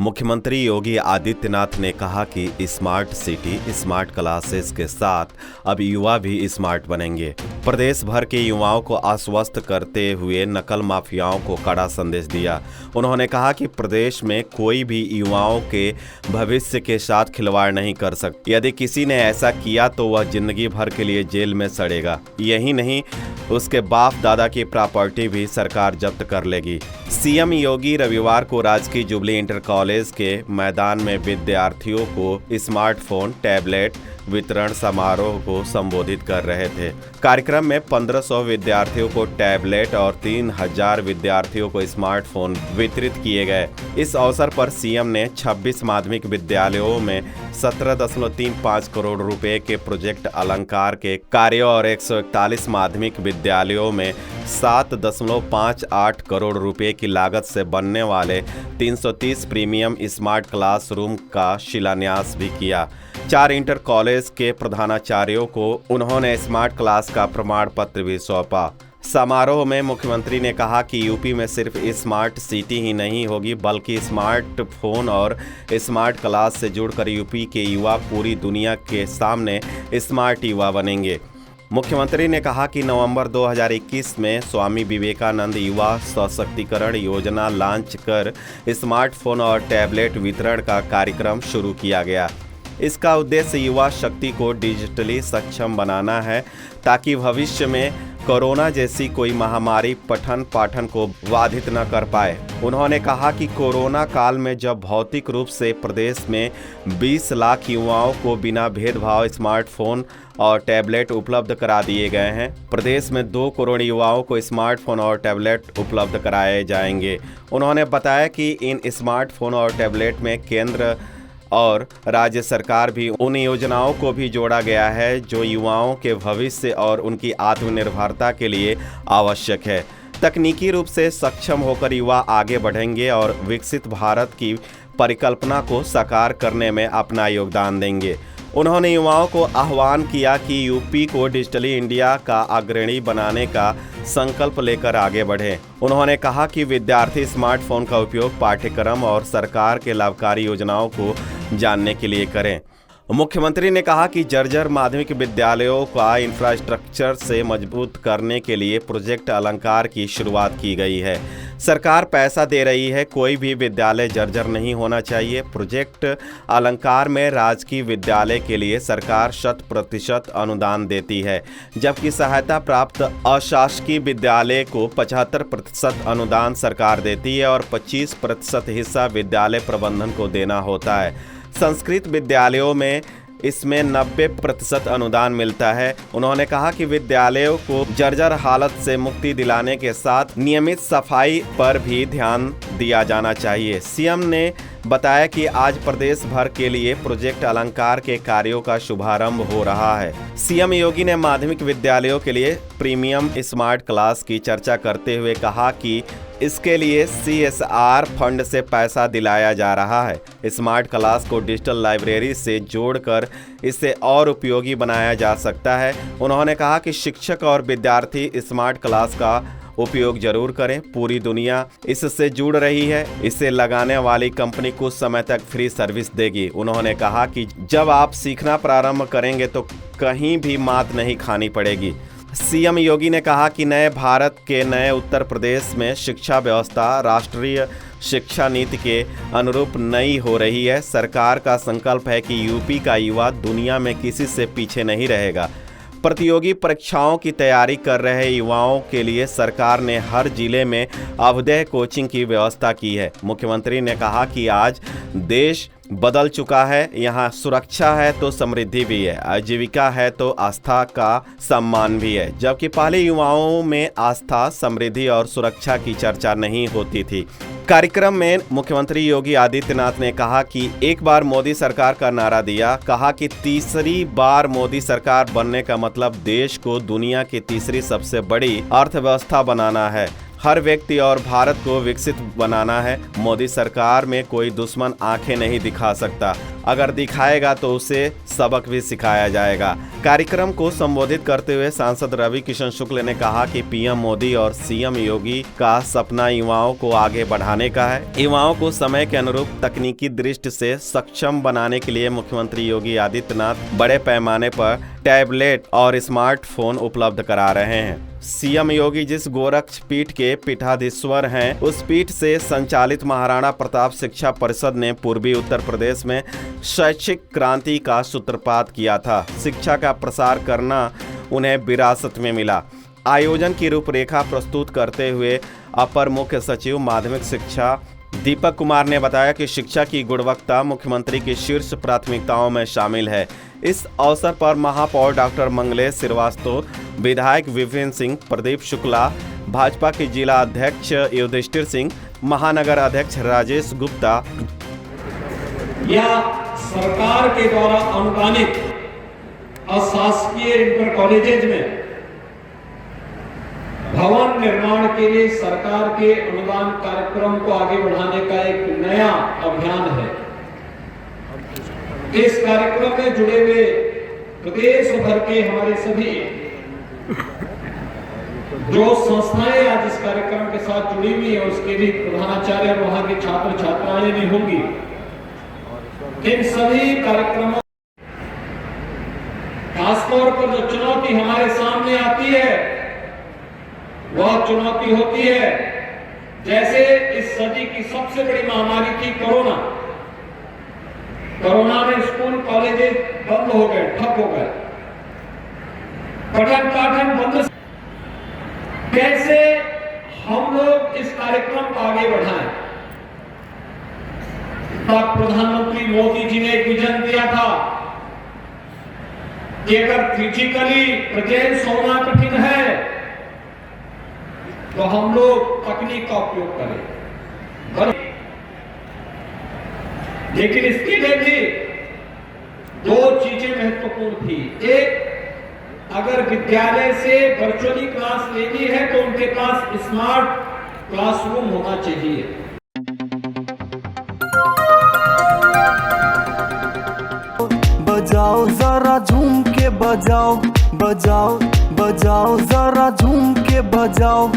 मुख्यमंत्री योगी आदित्यनाथ ने कहा कि स्मार्ट सिटी, स्मार्ट क्लासेस के साथ अब युवा भी स्मार्ट बनेंगे। प्रदेश भर के युवाओं को आश्वस्त करते हुए नकल माफियाओं को कड़ा संदेश दिया। उन्होंने कहा कि प्रदेश में कोई भी युवाओं के भविष्य के साथ खिलवाड़ नहीं कर सकता। यदि किसी ने ऐसा किया तो वह जिंदगी भर के लिए जेल में सड़ेगा। यही नहीं, उसके बाप दादा की प्रॉपर्टी भी सरकार जब्त कर लेगी। सीएम योगी रविवार को राजकीय जुबली इंटर कॉलेज के मैदान में विद्यार्थियों को स्मार्टफोन, टैबलेट वितरण समारोह को संबोधित कर रहे थे। कार्यक्रम में 1500 विद्यार्थियों को टैबलेट और 3000 विद्यार्थियों को स्मार्टफोन वितरित किए गए। इस अवसर पर सीएम ने 26 माध्यमिक विद्यालयों में 17.35 करोड़ रुपए के प्रोजेक्ट अलंकार के कार्यों और 141 माध्यमिक विद्यालयों में 7.58 करोड़ रुपए की लागत से बनने वाले 330 प्रीमियम स्मार्ट क्लासरूम का शिलान्यास भी किया। 4 इंटर कॉलेज के प्रधानाचार्यों को उन्होंने स्मार्ट क्लास का प्रमाण पत्र भी सौंपा। समारोह में मुख्यमंत्री ने कहा कि यूपी में सिर्फ स्मार्ट सिटी ही नहीं होगी, बल्कि स्मार्टफोन और स्मार्ट क्लास से जुड़कर यूपी के युवा पूरी दुनिया के सामने स्मार्ट युवा बनेंगे। मुख्यमंत्री ने कहा कि नवंबर 2021 में स्वामी विवेकानंद युवा सशक्तिकरण योजना लॉन्च कर स्मार्टफोन और टैबलेट वितरण का कार्यक्रम शुरू किया गया। इसका उद्देश्य युवा शक्ति को डिजिटली सक्षम बनाना है, ताकि भविष्य में कोरोना जैसी कोई महामारी पठन पाठन को बाधित न कर पाए। उन्होंने कहा कि कोरोना काल में जब भौतिक रूप से प्रदेश में 20 लाख युवाओं को बिना भेदभाव स्मार्टफोन और टैबलेट उपलब्ध करा दिए गए हैं, प्रदेश में 2 करोड़ युवाओं को स्मार्टफोन और टैबलेट उपलब्ध कराए जाएंगे। उन्होंने बताया कि इन स्मार्टफोन और टैबलेट में केंद्र और राज्य सरकार भी उन योजनाओं को भी जोड़ा गया है जो युवाओं के भविष्य और उनकी आत्मनिर्भरता के लिए आवश्यक है। तकनीकी रूप से सक्षम होकर युवा आगे बढ़ेंगे और विकसित भारत की परिकल्पना को साकार करने में अपना योगदान देंगे। उन्होंने युवाओं को आह्वान किया कि यूपी को डिजिटली इंडिया का अग्रणी बनाने का संकल्प लेकर आगे बढ़े। उन्होंने कहा कि विद्यार्थी स्मार्टफोन का उपयोग पाठ्यक्रम और सरकार के लाभकारी योजनाओं को जानने के लिए करें। मुख्यमंत्री ने कहा कि जर्जर माध्यमिक विद्यालयों का इंफ्रास्ट्रक्चर से मजबूत करने के लिए प्रोजेक्ट अलंकार की शुरुआत की गई है। सरकार पैसा दे रही है, कोई भी विद्यालय जर्जर नहीं होना चाहिए। प्रोजेक्ट अलंकार में राजकीय विद्यालय के लिए सरकार 100% अनुदान देती है, जबकि सहायता प्राप्त अशासकीय विद्यालय को 75% अनुदान सरकार देती है और 25% हिस्सा विद्यालय प्रबंधन को देना होता है। संस्कृत विद्यालयों में इसमें 90% अनुदान मिलता है। उन्होंने कहा कि विद्यालयों को जर्जर हालत से मुक्ति दिलाने के साथ नियमित सफाई पर भी ध्यान दिया जाना चाहिए। सीएम ने बताया कि आज प्रदेश भर के लिए प्रोजेक्ट अलंकार के कार्यों का शुभारंभ हो रहा है। सीएम योगी ने माध्यमिक विद्यालयों के लिए प्रीमियम स्मार्ट क्लास की चर्चा करते हुए कहा कि इसके लिए CSR फंड से पैसा दिलाया जा रहा है। स्मार्ट क्लास को डिजिटल लाइब्रेरी से जोड़कर इसे और उपयोगी बनाया जा सकता है। उन्होंने कहा कि शिक्षक और विद्यार्थी स्मार्ट क्लास का उपयोग जरूर करें। पूरी दुनिया इससे जुड़ रही है। इसे लगाने वाली कंपनी कुछ समय तक फ्री सर्विस देगी। उन्होंने कहा कि जब आप सीखना प्रारंभ करेंगे तो कहीं भी मात नहीं खानी पड़ेगी। सीएम योगी ने कहा कि नए भारत के नए उत्तर प्रदेश में शिक्षा व्यवस्था राष्ट्रीय शिक्षा नीति के अनुरूप नई हो रही है। सरकार का संकल्प है कि यूपी का युवा दुनिया में किसी से पीछे नहीं रहेगा। प्रतियोगी परीक्षाओं की तैयारी कर रहे युवाओं के लिए सरकार ने हर जिले में अभ्युदय कोचिंग की व्यवस्था की है। मुख्यमंत्री ने कहा कि आज देश बदल चुका है। यहाँ सुरक्षा है तो समृद्धि भी है, आजीविका है तो आस्था का सम्मान भी है, जबकि पहले युवाओं में आस्था, समृद्धि और सुरक्षा की चर्चा नहीं होती थी। कार्यक्रम में मुख्यमंत्री योगी आदित्यनाथ ने कहा कि एक बार मोदी सरकार का नारा दिया। कहा कि तीसरी बार मोदी सरकार बनने का मतलब देश को दुनिया की तीसरी सबसे बड़ी अर्थव्यवस्था बनाना है, हर व्यक्ति और भारत को विकसित बनाना है। मोदी सरकार में कोई दुश्मन आंखें नहीं दिखा सकता। अगर दिखाएगा तो उसे सबक भी सिखाया जाएगा। कार्यक्रम को संबोधित करते हुए सांसद रवि किशन शुक्ल ने कहा कि पीएम मोदी और सीएम योगी का सपना युवाओं को आगे बढ़ाने का है। युवाओं को समय के अनुरूप तकनीकी दृष्टि से सक्षम बनाने के लिए मुख्यमंत्री योगी आदित्यनाथ बड़े पैमाने पर टैबलेट और स्मार्टफोन उपलब्ध करा रहे हैं। सीएम योगी जिस गोरक्ष पीठ के पीठाधीश्वर हैं, उस पीठ से संचालित महाराणा प्रताप शिक्षा परिषद ने पूर्वी उत्तर प्रदेश में शैक्षिक क्रांति का सूत्रपात किया था। शिक्षा का प्रसार करना उन्हें विरासत में मिला। आयोजन की रूपरेखा प्रस्तुत करते हुए अपर मुख्य सचिव माध्यमिक शिक्षा दीपक कुमार ने बताया कि शिक्षा की गुणवत्ता मुख्यमंत्री की शीर्ष प्राथमिकताओं में शामिल है। इस अवसर पर महापौर डॉक्टर मंगलेश श्रीवास्तव, विधायक विपिन सिंह, प्रदीप शुक्ला, भाजपा के जिला अध्यक्ष युधिष्ठिर सिंह, महानगर अध्यक्ष राजेश गुप्ता या सरकार के द्वारा अनुदानित अशासकीय इंटर कॉलेजेज में भवन निर्माण के लिए सरकार के अनुदान कार्यक्रम को आगे बढ़ाने का एक नया अभियान है। इस कार्यक्रम में जुड़े हुए प्रदेश भर के हमारे सभी जो संस्थाएं आज इस कार्यक्रम के साथ जुड़ी हुई है, उसके भी प्रधानाचार्य और वहां के छात्र छात्राएं भी होंगी। इन सभी कार्यक्रमों खासतौर पर जो चुनौती हमारे सामने आती है वह चुनौती होती है, जैसे इस सदी की सबसे बड़ी महामारी थी कोरोना। कोरोना में स्कूल कॉलेजेस बंद हो गए, ठप हो गए, पठन पाठन बंद। कैसे हम लोग इस कार्यक्रम को आगे बढ़ाएं? तब प्रधानमंत्री मोदी जी ने एक विजन दिया था कि अगर फिजिकली प्रेजेंस होना कठिन है तो हम लोग तकनीक का उपयोग करें। लेकिन इसके लिए भी दो चीजें महत्वपूर्ण थी। एक, अगर विद्यालय से वर्चुअली क्लास लेनी है तो उनके पास स्मार्ट क्लासरूम होना चाहिए। बजाओ जरा झूम के बजाओ, बजाओ बजाओ जरा झूम के बजाओ।